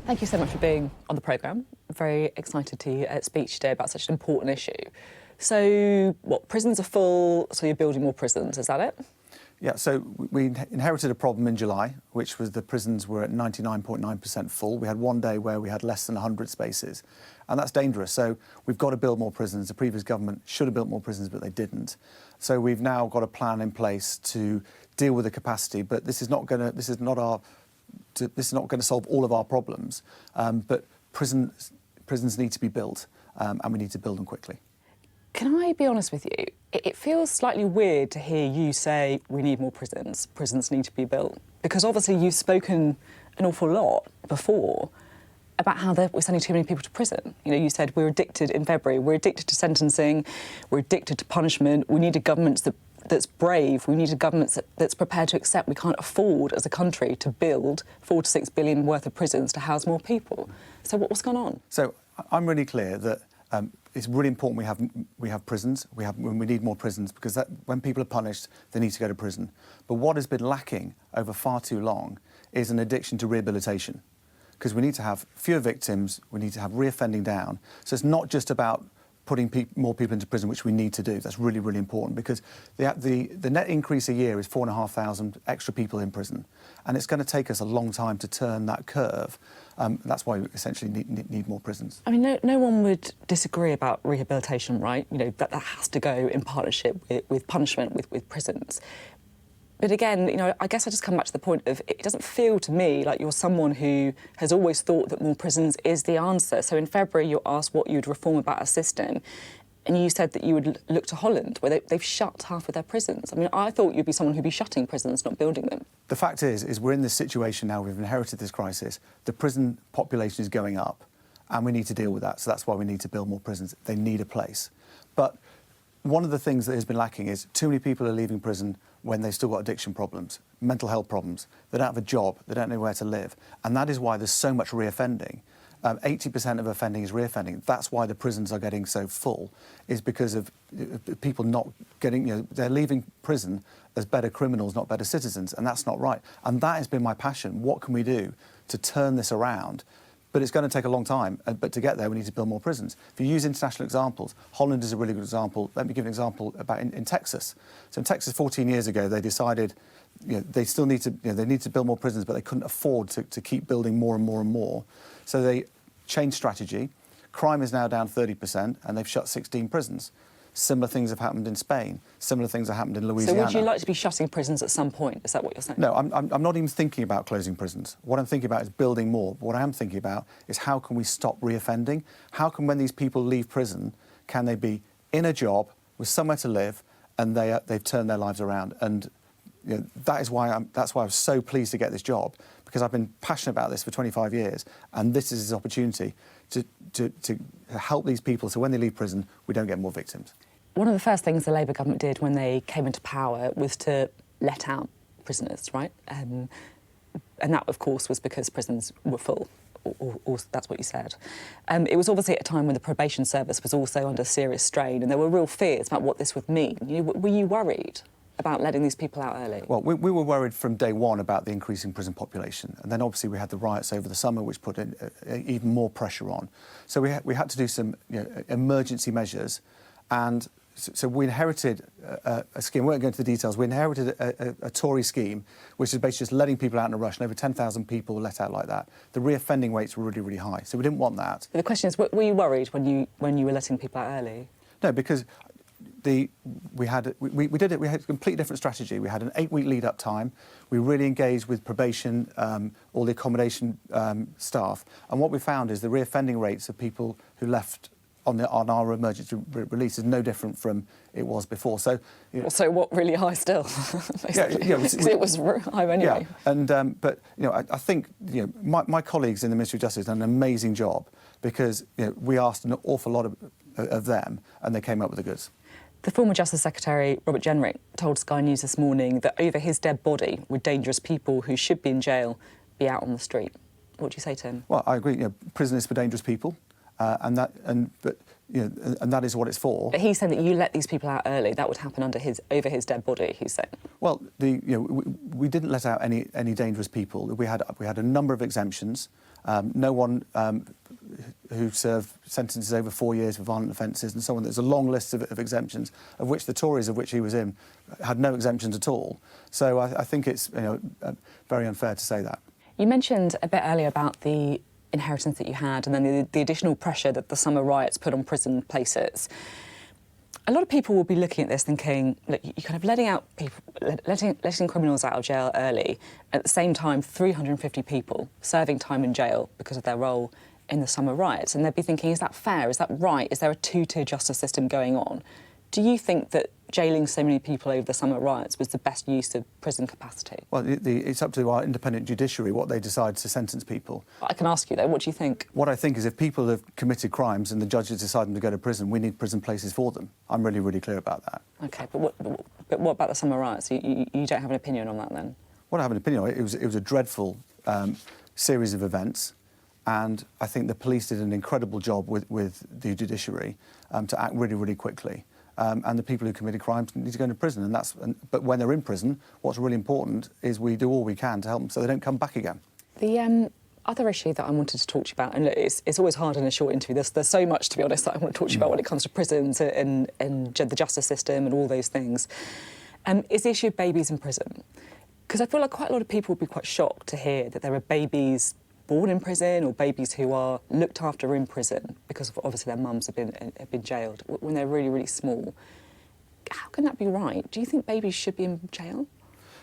Thank you so much for being on the programme. I'm very excited to speak today about such an important issue. So, prisons are full, so you're building more prisons, is that it? Yeah, so we inherited a problem in July, which was the prisons were at 99.9% full. We had one day where we had less than 100 spaces, and that's dangerous. So we've got to build more prisons. The previous government should have built more prisons, but they didn't. So we've now got a plan in place to deal with the capacity, but this is not going to solve all of our problems. But prisons need to be built, and we need to build them quickly. Can I be honest with you? It feels slightly weird to hear you say we need more prisons, prisons need to be built, because obviously you've spoken an awful lot before about how we're sending too many people to prison. You know, you said we're addicted in February, we're addicted to sentencing, we're addicted to punishment, we need a government that's brave, we need a government that's prepared to accept we can't afford as a country to build 4 to 6 billion worth of prisons to house more people. So what's gone on? So I'm really clear that it's really important we have prisons. We need more prisons because when people are punished, they need to go to prison. But what has been lacking over far too long is an addiction to rehabilitation, because we need to have fewer victims. We need to have reoffending down. So it's not just about putting more people into prison, which we need to do. That's really, really important, because the net increase a year is 4,500 extra people in prison, and it's going to take us a long time to turn that curve. That's why we essentially need more prisons. I mean, no one would disagree about rehabilitation, right? You know, that has to go in partnership with punishment, with prisons. But again, you know, I guess I just come back to the point of it doesn't feel to me like you're someone who has always thought that more prisons is the answer. So in February, you asked what you'd reform about our system, and you said that you would look to Holland, where they've shut half of their prisons. I mean, I thought you'd be someone who'd be shutting prisons, not building them. The fact is we're in this situation now. We've inherited this crisis. The prison population is going up, and we need to deal with that. So that's why we need to build more prisons. They need a place. But one of the things that has been lacking is too many people are leaving prison when they've still got addiction problems, mental health problems. They don't have a job, they don't know where to live. And that is why there's so much reoffending. 80% of offending is reoffending. That's why the prisons are getting so full, is because of people not getting, you know, they're leaving prison as better criminals, not better citizens, and that's not right. And that has been my passion. What can we do to turn this around? But it's going to take a long time, but to get there, we need to build more prisons. If you use international examples, Holland is a really good example. Let me give an example about in Texas. So in Texas, 14 years ago, they decided, you know, they still need to, you know, they need to build more prisons, but they couldn't afford to keep building more and more and more. So they changed strategy. Crime is now down 30%, and they've shut 16 prisons. Similar things have happened in Spain. Similar things have happened in Louisiana. So would you like to be shutting prisons at some point? Is that what you're saying? No, I'm not even thinking about closing prisons. What I'm thinking about is building more. What I am thinking about is how can we stop reoffending? How can, when these people leave prison, can they be in a job with somewhere to live, and they've turned their lives around? And you know, that's why I was so pleased to get this job, because I've been passionate about this for 25 years, and this is his opportunity to help these people so when they leave prison, we don't get more victims. One of the first things the Labour government did when they came into power was to let out prisoners, right? And that, of course, was because prisons were full, or that's what you said. It was obviously at a time when the probation service was also under serious strain, and there were real fears about what this would mean. Were you worried about letting these people out early? Well, we were worried from day one about the increasing prison population, and then obviously we had the riots over the summer, which put even more pressure on. So we had to do some, you know, emergency measures, and so we inherited a scheme. We won't go into the details. We inherited a Tory scheme, which is basically just letting people out in a rush, and over 10,000 people were let out like that. The reoffending rates were really, really high, so we didn't want that. The question is, were you worried when you were letting people out early? No, because we had a completely different strategy. We had an 8-week lead-up time. We really engaged with probation, all the accommodation staff, and what we found is the reoffending rates of people who left on our emergency release is no different from it was before. So, you know, so what, really high still? Basically. Yeah, because it was high anyway. Yeah, and but you know, I think, you know, my colleagues in the Ministry of Justice done an amazing job, because, you know, we asked an awful lot of them, and they came up with the goods. The former Justice Secretary, Robert Jenrick, told Sky News this morning that over his dead body would dangerous people who should be in jail be out on the street. What do you say to him? Well, I agree. You know, prison is for dangerous people. and that is what it's for. But he's saying that you let these people out early. That would happen over his dead body. He's saying. Well, we didn't let out any dangerous people. We had a number of exemptions. No one who served sentences over 4 years for violent offences and so on. There's a long list of exemptions, of which the Tories, of which he was in, had no exemptions at all. So I think it's very unfair to say that. You mentioned a bit earlier about the inheritance that you had and then the additional pressure that the summer riots put on prison places. A lot of people will be looking at this thinking, look, you're kind of letting criminals out of jail early. At the same time, 350 people serving time in jail because of their role in the summer riots. And they'd be thinking, is that fair? Is that right? Is there a two-tier justice system going on? Do you think that jailing so many people over the summer riots was the best use of prison capacity? Well, it's up to our independent judiciary what they decide to sentence people. I can ask you, though, what do you think? What I think is if people have committed crimes and the judges decide them to go to prison, we need prison places for them. I'm really, really clear about that. OK, but what about the summer riots? You don't have an opinion on that, then? What I have an opinion on, it was a dreadful series of events, and I think the police did an incredible job with the judiciary to act really, really quickly. And the people who committed crimes need to go into prison. But when they're in prison, what's really important is we do all we can to help them so they don't come back again. The other issue that I wanted to talk to you about, and look, it's always hard in a short interview, there's so much, to be honest, that I want to talk to you about when it comes to prisons and the justice system and all those things, is the issue of babies in prison. Because I feel like quite a lot of people would be quite shocked to hear that there are babies born in prison or babies who are looked after in prison because of, obviously their mums have been jailed when they're really, really small. How can that be right? Do you think babies should be in jail?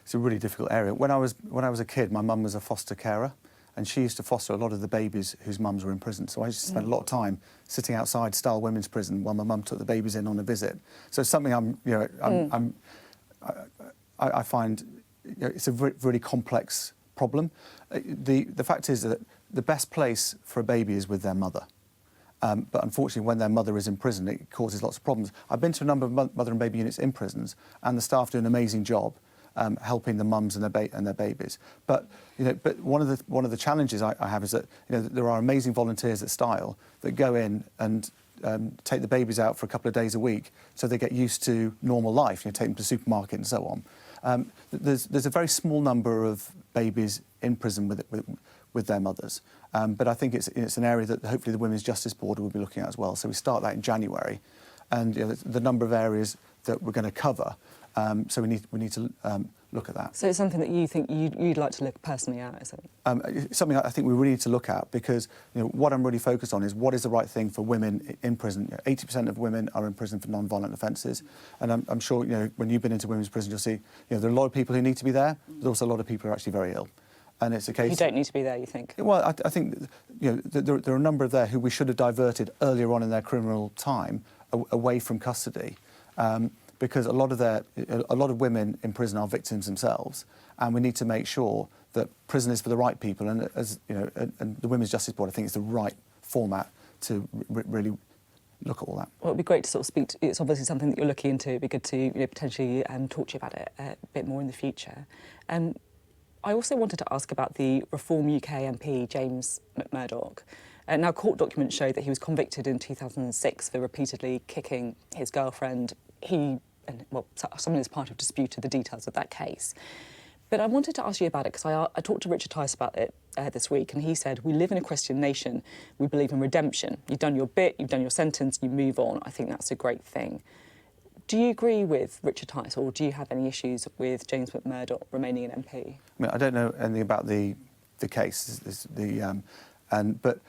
It's a really difficult area. When I was a kid, my mum was a foster carer, and she used to foster a lot of the babies whose mums were in prison. So I used to spend a lot of time sitting outside Style Women's Prison while my mum took the babies in on a visit. So it's something I find it's a really complex problem. The fact is that the best place for a baby is with their mother. But unfortunately, when their mother is in prison, it causes lots of problems. I've been to a number of mother and baby units in prisons, and the staff do an amazing job helping the mums and their babies. But one of the challenges I have is that there are amazing volunteers at Style that go in and take the babies out for a couple of days a week, so they get used to normal life. Take them to the supermarket and so on. There's a very small number of babies in prison with their mothers, but I think it's an area that hopefully the Women's Justice Board will be looking at as well. So we start that in January, and the number of areas that we're going to cover. So we need to look at that. So it's something that you think you'd like to look personally at, is it? It's something I think we really need to look at because what I'm really focused on is what is the right thing for women in prison. 80% of women are in prison for non-violent offences, and I'm sure when you've been into women's prison, you'll see there are a lot of people who need to be there. There's also a lot of people who are actually very ill, and it's a case. You don't need to be there, you think? Well, I think there are a number of there who we should have diverted earlier on in their criminal time away from custody. Because a lot of women in prison are victims themselves, and we need to make sure that prison is for the right people. And and the Women's Justice Board, I think, is the right format to really look at all that. Well, it'd be great to sort of speak. It's obviously something that you're looking into. It'd be good to potentially talk to you about it a bit more in the future. I also wanted to ask about the Reform UK MP James McMurdoch. Now, court documents show that he was convicted in 2006 for repeatedly kicking his girlfriend. Someone in his party have disputed the details of that case. But I wanted to ask you about it because I talked to Richard Tice about it this week, and he said, we live in a Christian nation. We believe in redemption. You've done your bit, you've done your sentence, you move on. I think that's a great thing. Do you agree with Richard Tice, or do you have any issues with James McMurdoch remaining an MP? I mean, I don't know anything about the case, but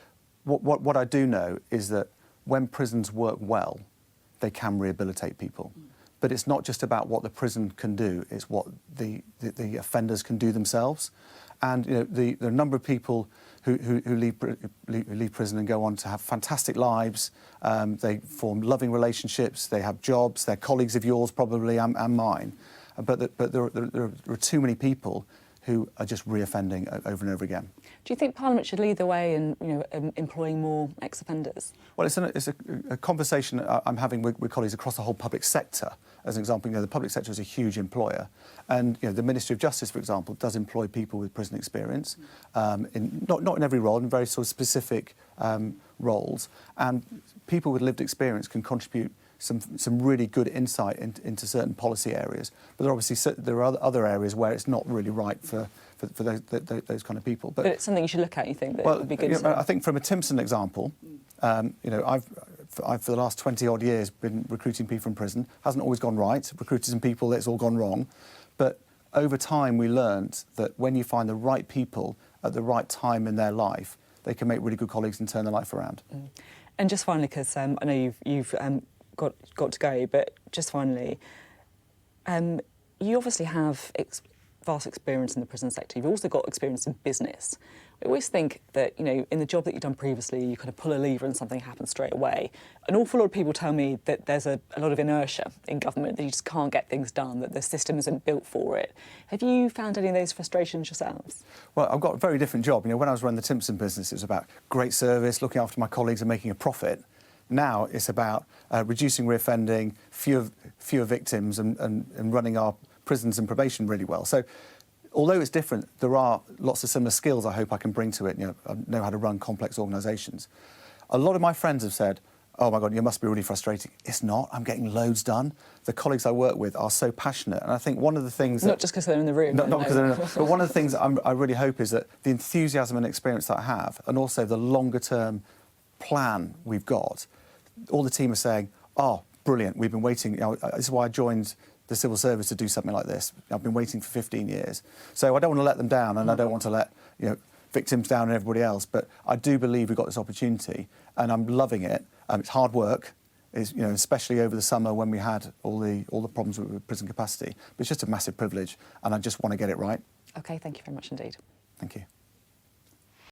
what I do know is that when prisons work well, they can rehabilitate people. But it's not just about what the prison can do, it's what the offenders can do themselves. And there are a number of people who leave prison and go on to have fantastic lives. They form loving relationships, they have jobs, they're colleagues of yours probably and mine. But there are too many people who are just reoffending over and over again. Do you think Parliament should lead the way in employing more ex-offenders? Well, it's a conversation I'm having with colleagues across the whole public sector. As an example, the public sector is a huge employer, and the Ministry of Justice, for example, does employ people with prison experience, not in every role, in very sort of specific roles, and people with lived experience can contribute some really good insight into certain policy areas. But there are other areas where it's not really right for those kind of people. But it's something you should look at. You think that would be good. I think from a Timpson example, I've for the last 20 odd years been recruiting people from prison. Hasn't always gone right. Recruited some people, it's all gone wrong. But over time, we learned that when you find the right people at the right time in their life, they can make really good colleagues and turn their life around. And just finally, because I know you've got to go, but just finally, you obviously have vast experience in the prison sector. You've also got experience in business. We always think that, in the job that you've done previously, you kind of pull a lever and something happens straight away. An awful lot of people tell me that there's a lot of inertia in government, that you just can't get things done, that the system isn't built for it. Have you found any of those frustrations yourselves? Well, I've got a very different job. When I was running the Timpson business, it was about great service, looking after my colleagues and making a profit. Now it's about reducing reoffending, fewer victims and running our prisons and probation really well. So although it's different, there are lots of similar skills I hope I can bring to it. I know how to run complex organisations. A lot of my friends have said, oh my God, you must be really frustrating. It's not. I'm getting loads done. The colleagues I work with are so passionate. And I think one of the things... Not just because they're in the room. Not because they're in the room. But one of the things I really hope is that the enthusiasm and experience that I have, and also the longer term plan we've got, all the team are saying, oh, brilliant, we've been waiting. This is why I joined the civil service to do something like this. I've been waiting for 15 years. So I don't want to let them down, and I don't want to let victims down and everybody else, but I do believe we've got this opportunity, and I'm loving it. It's hard work, especially over the summer when we had all the problems with prison capacity. But it's just a massive privilege, and I just want to get it right. OK, thank you very much indeed. Thank you.